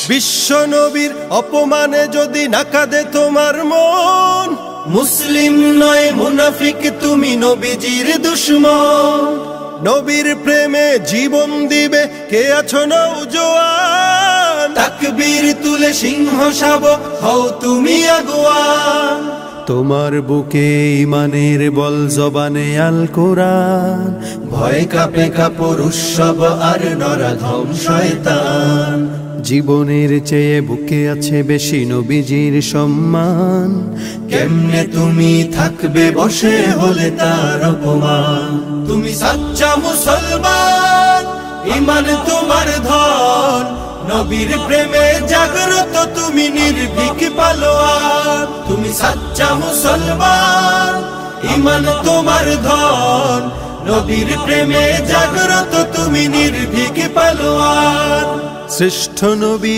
বিশ্ব নবীর অপমানে যদি না কাঁদে তোমার মন, মুসলিম নয় মুনাফিক তুমি নবীজির দুশমন। নবীর প্রেমে জীবন দিবে কে আছো নওজোয়ান, তাকবীর তুলে সিংহ শাবক হও তুমি আগুয়ান। তোমার বুকে ইমানের বল জবানে আল কোরআন, ভয় কাঁপে কাপড় উৎসব আর নরাধম শয়তান। জীবনের চেয়ে বুকে আছে বেশি নবীজির সম্মান, কেমনে তুমি থাকবে বসে হলে তার অপমান। তুমি সাচ্চা মুসলমান, ইমান তোমার ধন, নবীর প্রেমে জাগ্রত তুমি নির্ভীক পালোয়ান। তুমি সাচ্চা মুসলমান, ইমান তোমার ধন, নবীর প্রেমে জাগ্রত তুমি নির্ভীক পালোয়ান। শ্রেষ্ঠ নবী